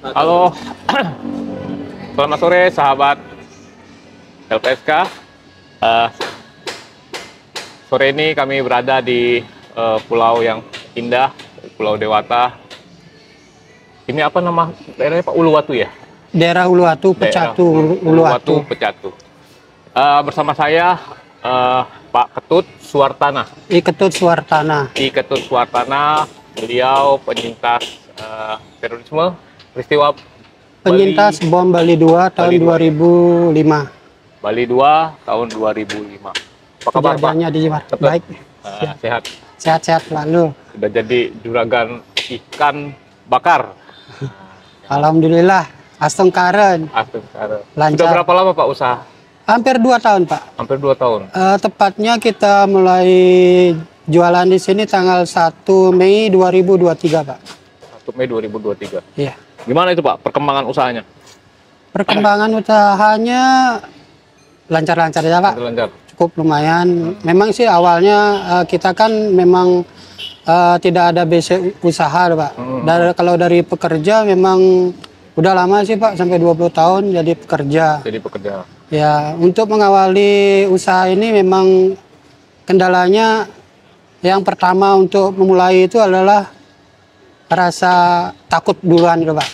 Halo, selamat sore sahabat LPSK. Eh, Sore ini kami berada di pulau yang indah, Pulau Dewata. Ini apa nama daerahnya Pak? Uluwatu ya? Daerah Uluwatu, Daerah Pecatu, Uluwatu. Pecatu. Bersama saya Pak Ketut Suwartana. I Ketut Suwartana. I Ketut Suwartana, beliau penyintas terorisme peristiwa Penyintas bom Bali 2 tahun 2005. Bali 2 tahun 2005. Apa kabar Pak? Kejadiannya di Jember. Baik. Sehat. Sehat-sehat lalu. Sudah jadi juragan ikan bakar. Alhamdulillah. Astung Karen. Lancar. Sudah berapa lama Pak usaha? Hampir 2 tahun Pak. Hampir 2 tahun. Tepatnya kita mulai jualan di sini tanggal 1 Mei 2023 Pak. 1 Mei 2023. Iya. Gimana itu Pak perkembangan usahanya? Perkembangan usahanya lancar-lancar ya Pak. Lancar. Cukup lumayan. Memang sih awalnya kita kan memang tidak ada basic usaha Pak. Kalau dari pekerja memang udah lama sih Pak, sampai 20 tahun jadi pekerja. Jadi pekerja. Ya, untuk mengawali usaha ini memang kendalanya yang pertama untuk memulai itu adalah rasa takut duluan gitu Pak.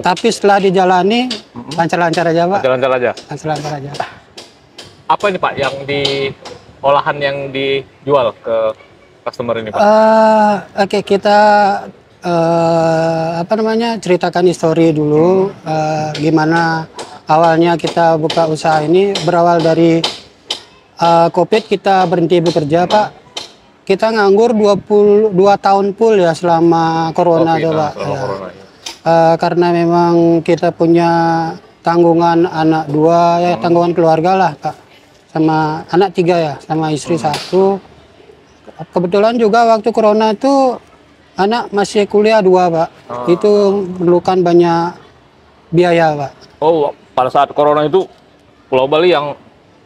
Tapi setelah dijalani lancar-lancar aja Pak. Lancar-lancar aja. Lancar-lancar aja. Apa ini Pak yang di olahan yang dijual ke customer ini Pak? Oke, kita ceritakan histori dulu. Gimana awalnya kita buka usaha ini. Berawal dari COVID kita berhenti bekerja Pak. Kita nganggur 22 tahun full ya selama corona Pak. Karena memang kita punya tanggungan anak 2 ya, tanggungan keluarga lah Pak. Sama anak 3 ya, sama istri 1. Kebetulan juga waktu corona itu anak masih kuliah 2 Pak. Itu memerlukan banyak biaya Pak. Oh, pada saat corona itu Pulau Bali yang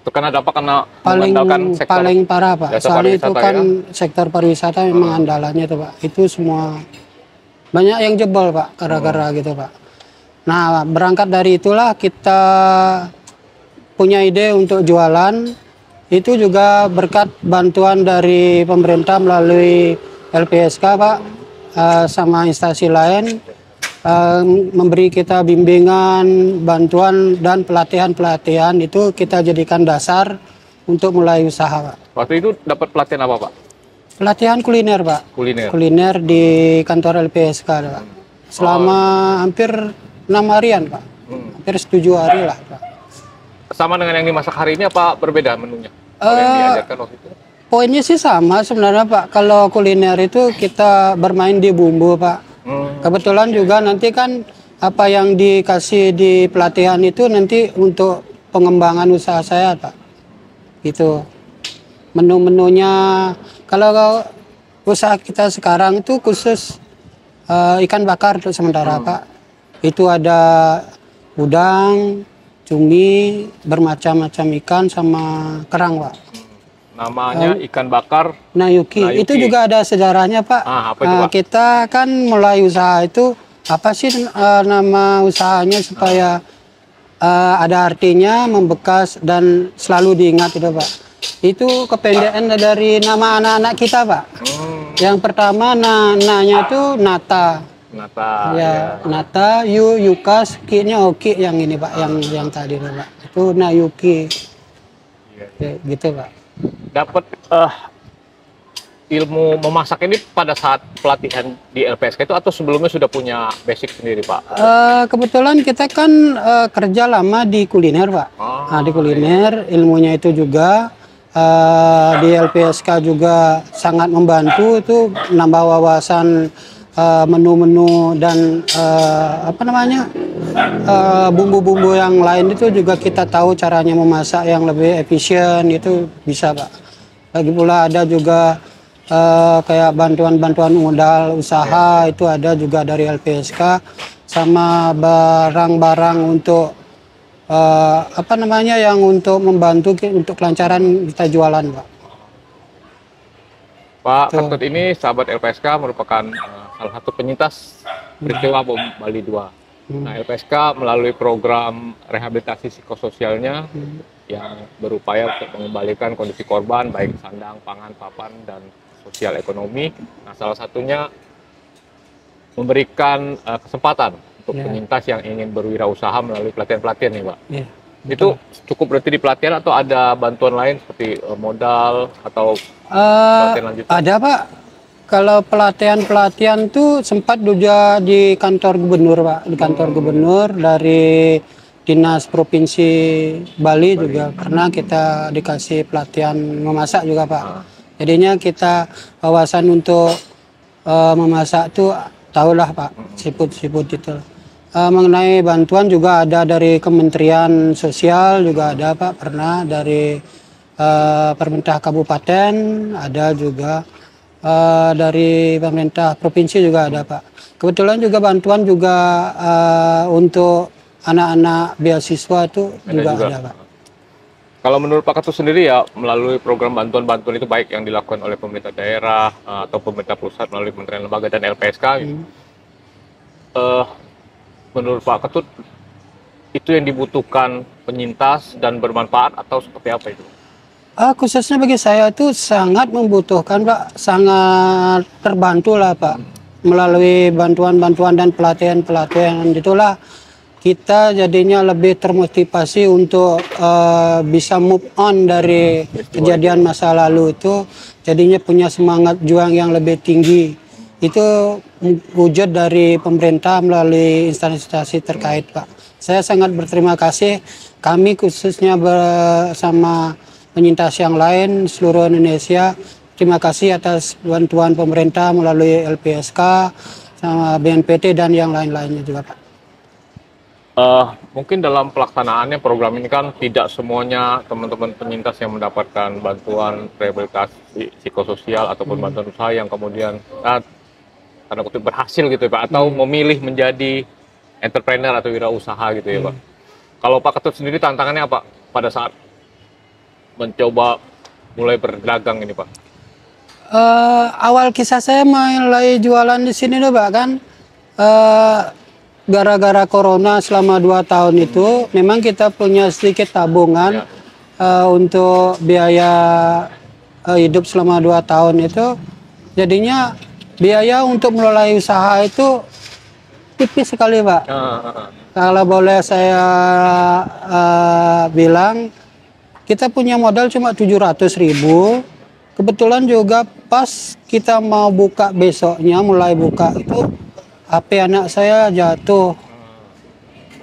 terkena dampak karena mengandalkan sektor paling parah Pak. Soalnya itu kan sektor pariwisata memang andalannya itu Pak. Itu semua banyak yang jebol Pak gara-gara gitu Pak. Nah, berangkat dari itulah kita punya ide untuk jualan. Itu juga berkat bantuan dari pemerintah melalui LPSK Pak, sama instansi lain, memberi kita bimbingan, bantuan, dan pelatihan-pelatihan. Itu kita jadikan dasar untuk mulai usaha Pak. Waktu itu dapat pelatihan apa Pak? Pelatihan kuliner Pak. Kuliner di kantor LPSK Pak. Selama hampir 6 harian Pak. Hampir 7 hari lah Pak. Sama dengan yang dimasak hari ini apa berbeda menunya? Yang diajarkan waktu itu? Poinnya sih sama sebenarnya Pak. Kalau kuliner itu kita bermain di bumbu Pak. Kebetulan juga nanti kan apa yang dikasih di pelatihan itu nanti untuk pengembangan usaha saya Pak. Gitu. Menu-menunya kalau usaha kita sekarang itu khusus ikan bakar untuk sementara Pak. Itu ada udang, cumi, bermacam-macam ikan sama kerang Pak. Namanya ikan bakar Nayuki. Itu juga ada sejarahnya Pak. Apa itu, Pak? Kita kan mulai usaha itu apa sih nama usahanya supaya ada artinya, membekas dan selalu diingat itu Pak. Itu kependekan dari nama anak-anak kita Pak. Yang pertama namanya itu Nata. Ya. Nata, Yukas, Ki-nya Oki yang ini Pak, yang tadi Pak. Itu Nayuki. Gitu Pak. Dapat ilmu memasak ini pada saat pelatihan di LPSK itu atau sebelumnya sudah punya basic sendiri Pak? Kebetulan kita kan kerja lama di kuliner Pak. Di kuliner ilmunya itu juga di LPSK juga sangat membantu itu menambah wawasan menu-menu dan bumbu-bumbu yang lain itu juga kita tahu caranya memasak yang lebih efisien itu bisa Pak. Lagi pula ada juga kayak bantuan-bantuan modal usaha itu ada juga dari LPSK sama barang-barang untuk yang untuk membantu untuk kelancaran kita jualan Pak. Pak Ketut ini sahabat LPSK merupakan salah satu penyintas peristiwa bom Bali 2. Nah, LPSK melalui program rehabilitasi psikososialnya yang berupaya untuk mengembalikan kondisi korban baik sandang, pangan, papan, dan sosial ekonomi. Nah, salah satunya memberikan kesempatan untuk penyintas yang ingin berwirausaha melalui pelatihan-pelatihan nih, Pak. Itu cukup berarti di pelatihan atau ada bantuan lain seperti modal atau pelatihan lanjutan? Ada, Pak. Kalau pelatihan-pelatihan tuh sempat juga di kantor gubernur, Pak. Di kantor gubernur dari Dinas Provinsi Bali juga pernah kita dikasih pelatihan memasak juga, Pak. Jadinya kita wawasan untuk memasak tuh tahulah, Pak, siput-siput itu. Mengenai bantuan juga ada dari Kementerian Sosial juga ada, Pak, pernah dari pemerintah kabupaten, ada juga dari pemerintah provinsi juga ada, Pak. Kebetulan juga bantuan juga untuk anak-anak beasiswa itu juga ada, Pak. Kalau menurut Pak Ketut sendiri ya, melalui program bantuan-bantuan itu baik yang dilakukan oleh pemerintah daerah atau pemerintah pusat melalui kementerian lembaga dan LPSK, menurut Pak Ketut itu yang dibutuhkan penyintas dan bermanfaat atau seperti apa itu? Khususnya bagi saya itu sangat membutuhkan, Pak, sangat terbantu lah, Pak, melalui bantuan-bantuan dan pelatihan-pelatihan itulah kita jadinya lebih termotivasi untuk bisa move on dari kejadian masa lalu itu, jadinya punya semangat juang yang lebih tinggi. Itu wujud dari pemerintah melalui instansi terkait, Pak. Saya sangat berterima kasih, kami khususnya bersama penyintas yang lain seluruh Indonesia, terima kasih atas bantuan pemerintah melalui LPSK, sama BNPT dan yang lain-lainnya juga, Pak. Mungkin dalam pelaksanaannya program ini kan tidak semuanya teman-teman penyintas yang mendapatkan bantuan rehabilitasi psikososial ataupun bantuan usaha yang kemudian tanda kutip berhasil gitu ya, Pak, atau memilih menjadi entrepreneur atau wirausaha gitu ya, Pak. Kalau Pak Ketut sendiri tantangannya apa pada saat mencoba mulai berdagang ini, Pak? Awal kisah saya mulai jualan di sini tuh, Pak, kan gara-gara corona selama 2 tahun itu memang kita punya sedikit tabungan untuk biaya hidup selama 2 tahun itu, jadinya biaya untuk mulai usaha itu tipis sekali, Pak. Kalau boleh saya bilang, kita punya modal cuma 700.000. Kebetulan juga pas kita mau buka besoknya, mulai buka itu HP anak saya jatuh.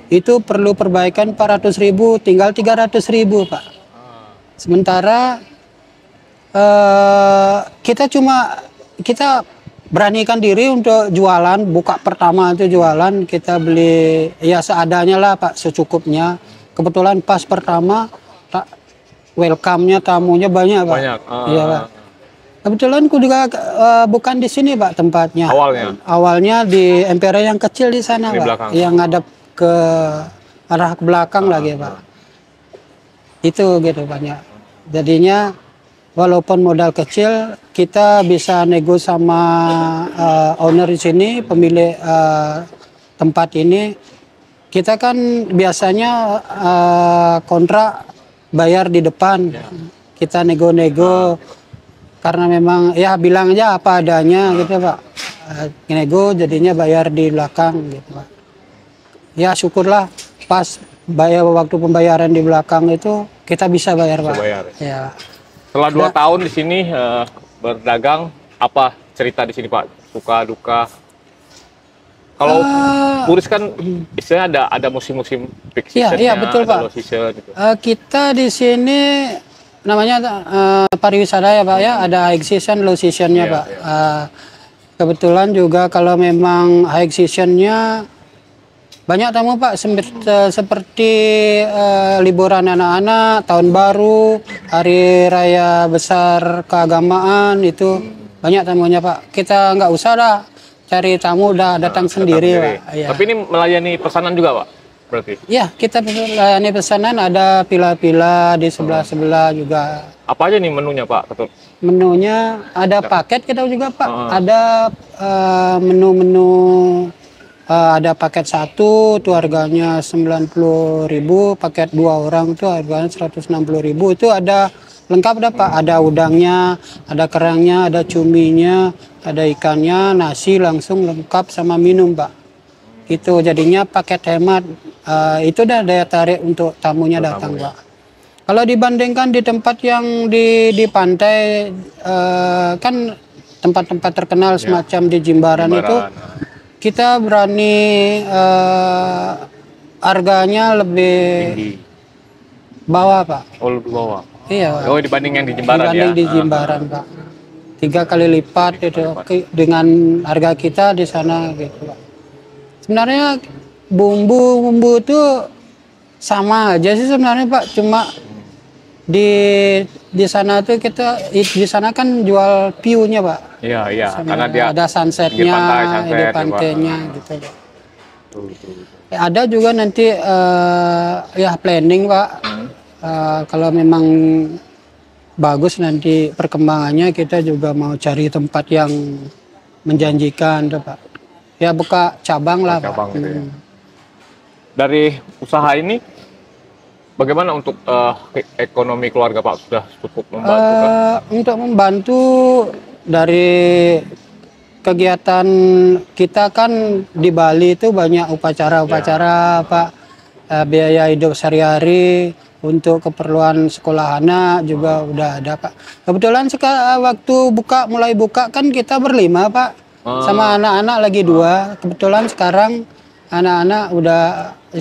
Itu perlu perbaikan 400.000, tinggal 300.000, Pak. Sementara kita beranikan diri untuk jualan, buka pertama itu jualan, kita beli ya seadanya lah, Pak, secukupnya. Kebetulan pas pertama welcome-nya, tamunya banyak, Pak. Iya, Pak. Kebetulan aku juga bukan di sini, Pak, tempatnya. Awalnya di emperan yang kecil di sana, Pak, belakang, yang ngadep ke arah ke belakang lagi, Pak. Itu gitu banyak. Jadinya walaupun modal kecil, kita bisa nego sama owner di sini, pemilik tempat ini. Kita kan biasanya kontrak bayar di depan, kita nego-nego karena memang ya bilang aja apa adanya gitu, Pak. Nego jadinya bayar di belakang gitu, Pak. Ya syukurlah pas waktu pembayaran di belakang itu kita bisa bayar, Pak. Ya. Setelah 2 tahun di sini berdagang, apa cerita di sini, Pak? Suka duka? Kalau turis kan istilahnya ada musim-musim peak season-nya, iya, betul, ada Pak. low season gitu. Kita di sini namanya pariwisata ya, Pak, ya, ada high season, low season-nya, Pak. Kebetulan juga kalau memang high season-nya banyak tamu, Pak, seperti liburan anak-anak, tahun baru, hari raya besar keagamaan, itu banyak tamunya, Pak. Kita nggak usah lah cari tamu, udah datang sendiri, Pak. Ya. Tapi ini melayani pesanan juga, Pak, berarti? Ya, kita melayani pesanan, ada pila-pila di sebelah-sebelah juga. Apa aja nih menunya, Pak Ketut? Menunya ada paket kita juga, Pak. Ada menu-menu ada paket 1 tuh harganya 90.000, paket 2 orang tuh harganya 160.000. Itu ada lengkap dah Pak, ada udangnya, ada kerangnya, ada cuminya, ada ikannya, nasi langsung lengkap sama minum Pak. Itu jadinya paket hemat. Itu dah daya tarik untuk tamunya datang Pak. Kalau dibandingkan di tempat yang di pantai, kan tempat-tempat terkenal semacam di Jimbaran itu, kita berani harganya lebih Tinggi. bawah Pak. Oh, lebih bawah. Iya. Oh, dibanding yang di Jimbaran Dibanding ya. di Jimbaran Pak. 3 kali lipat itu dengan harga kita di sana gitu Pak. Sebenarnya bumbu itu sama aja sih sebenarnya Pak, cuma di sana tuh di sana kan jual view-nya Pak. Iya, iya, Sama karena dia ada sunsetnya, sunset, di ya, pantainya Pak. gitu Pak. Betul. Ada juga nanti ya planning Pak. Kalau memang bagus nanti perkembangannya, kita juga mau cari tempat yang menjanjikan tuh Pak. Ya buka cabang lah Cabang Pak. gitu ya. Dari usaha ini bagaimana untuk ekonomi keluarga Pak? Sudah cukup membantu kan? Untuk membantu dari kegiatan kita kan di Bali itu banyak upacara-upacara Pak. Biaya hidup sehari-hari untuk keperluan sekolah anak juga udah ada Pak. Kebetulan waktu mulai buka kan kita berlima Pak. Sama anak-anak lagi 2. Kebetulan sekarang anak-anak udah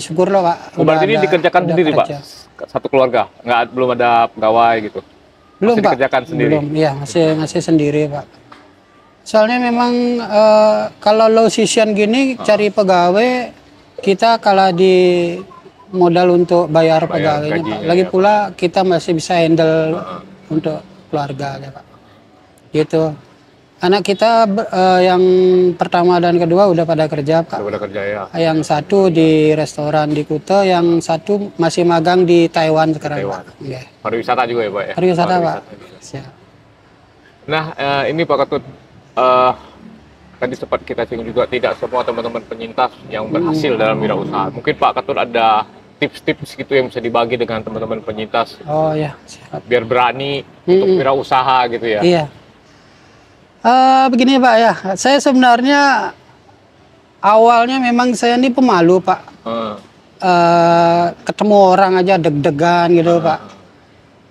syukur loh Pak. Oh, berarti ini dikerjakan sendiri kerja. Pak? Satu keluarga? Belum ada pegawai gitu? Belum masih Pak. Dikerjakan sendiri? Belum, ya masih sendiri Pak. Soalnya memang kalau low season gini cari pegawai, kita kalah di modal untuk bayar pegawainya Pak. Lagi pula kita masih bisa handle untuk keluarga ya Pak. Gitu. Anak kita yang pertama dan kedua udah pada kerja Pak. Udah kerja ya. Yang satu di restoran di Kuta, yang satu masih magang di Taiwan sekarang Pak. Yeah. Pariwisata juga ya Pak ya? Pariwisata Pak. Siap. Nah ini Pak Ketut, tadi sempat kita singgung juga, tidak semua teman-teman penyintas yang berhasil dalam wirausaha. Mungkin Pak Ketut ada tips-tips gitu yang bisa dibagi dengan teman-teman penyintas. Oh ya, siap. Biar berani untuk wirausaha gitu ya. Iya. Begini Pak ya, saya sebenarnya awalnya memang saya ini pemalu Pak. Ketemu orang aja deg-degan gitu Pak.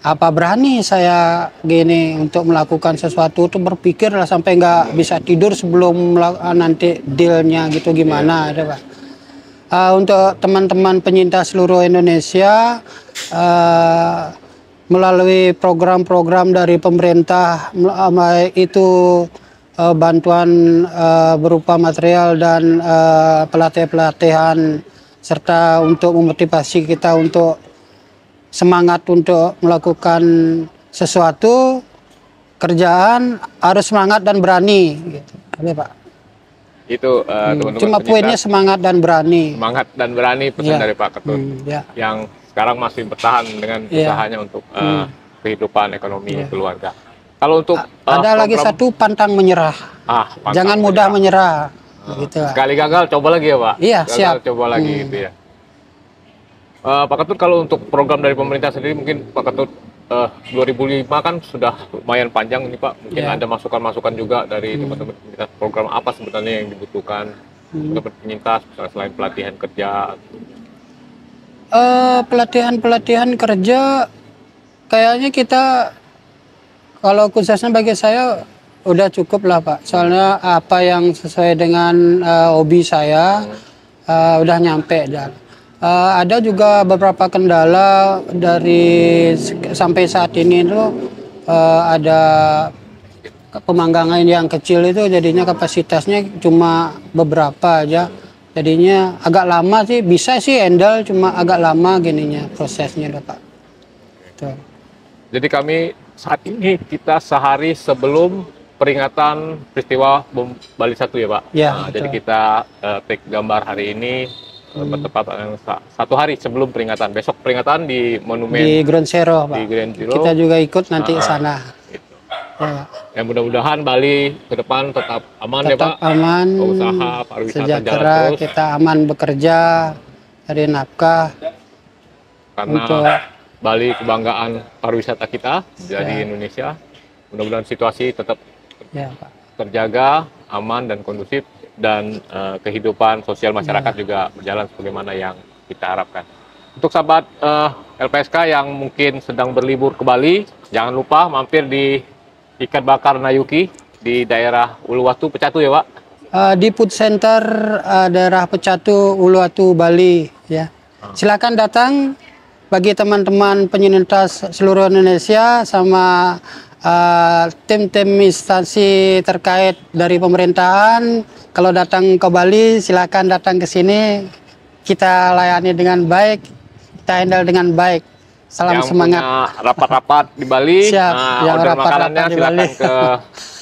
Apa berani saya gini untuk melakukan sesuatu, tuh berpikir lah sampai nggak bisa tidur sebelum nanti dealnya gitu gimana ada Pak. Untuk teman-teman penyintas seluruh Indonesia, melalui program-program dari pemerintah, itu bantuan berupa material dan pelatihan-pelatihan, serta untuk memotivasi kita untuk semangat untuk melakukan sesuatu kerjaan, harus semangat dan berani gitu. Oke, Pak. Itu teman-teman cuma poinnya semangat dan berani. Semangat dan berani, pesan dari Pak Ketut. Yang sekarang masih bertahan dengan usahanya untuk kehidupan ekonomi keluarga. Kalau untuk ada lagi satu, pantang menyerah. Jangan mudah menyerah. Gitu. Sekali gagal coba lagi ya Pak. Iya, siap. Coba lagi gitu ya. Pak Ketut, kalau untuk program dari pemerintah sendiri, mungkin Pak Ketut 2005 kan sudah lumayan panjang ini Pak. Mungkin ada masukan-masukan juga dari teman-teman penyintas, program apa sebenarnya yang dibutuhkan untuk penyintas, selain pelatihan kerja. Pelatihan kerja kayaknya kita, kalau khususnya bagi saya udah cukup lah Pak. Soalnya apa yang sesuai dengan hobi saya udah nyampe dan ada juga beberapa kendala dari sampai saat ini itu, ada pemanggangan yang kecil itu jadinya kapasitasnya cuma beberapa aja. Jadinya agak lama sih, bisa sih handle, cuma agak lama gininya prosesnya Pak. Tuh. Jadi kami saat ini kita sehari sebelum peringatan peristiwa bom Bali 1 ya Pak. Ya, jadi kita take gambar hari ini bertepatan 1 hari sebelum peringatan. Besok peringatan di monumen di Ground Zero Pak. Di Ground Zero. Kita juga ikut nanti ke sana. Gitu. Ya, Dan mudah-mudahan Bali ke depan tetap aman ya tetap Pak. aman, Usaha pariwisata jalan sejahtera, terus. kita aman bekerja, cari nafkah Karena untuk Bali kebanggaan pariwisata kita di Ya. Indonesia. Mudah-mudahan situasi tetap ya Pak. terjaga, aman dan kondusif, dan kehidupan sosial masyarakat juga berjalan sebagaimana yang kita harapkan. Untuk sahabat LPSK yang mungkin sedang berlibur ke Bali, jangan lupa mampir di Ikan Bakar Nayuki di daerah Uluwatu, Pecatu ya Pak? Di Food Center daerah Pecatu, Uluwatu, Bali ya. Silakan datang bagi teman-teman penyintas seluruh Indonesia sama tim-tim instansi terkait dari pemerintahan. Kalau datang ke Bali, silakan datang ke sini. Kita layani dengan baik, kita handle dengan baik. Salam yang semangat. Punya rapat-rapat di Bali, Siap, yang order rapat-rapat makanannya di silakan Bali. ke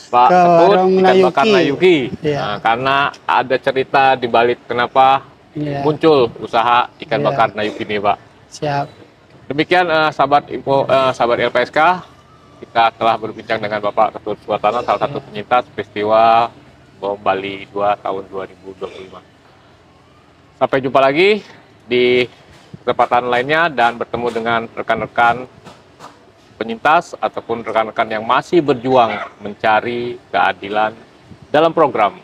Pak Ke Ketut warung Ikan Bakar Nayuki. Nayuki. Iya. Karena ada cerita di balik kenapa Iya. muncul usaha ikan Iya. bakar Nayuki ini Pak. Siap. Demikian sahabat sahabat LPSK, kita telah berbincang dengan Bapak Ketut Suwartana, salah satu penyintas peristiwa bom Bali 2 tahun 2025. Sampai jumpa lagi di kesempatan lainnya dan bertemu dengan rekan-rekan penyintas ataupun rekan-rekan yang masih berjuang mencari keadilan dalam program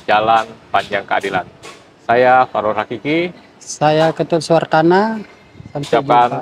Jalan Panjang Keadilan. Saya Farul Hakiki. Saya Ketut Suwartana. Sampai Ucapkan jumpa.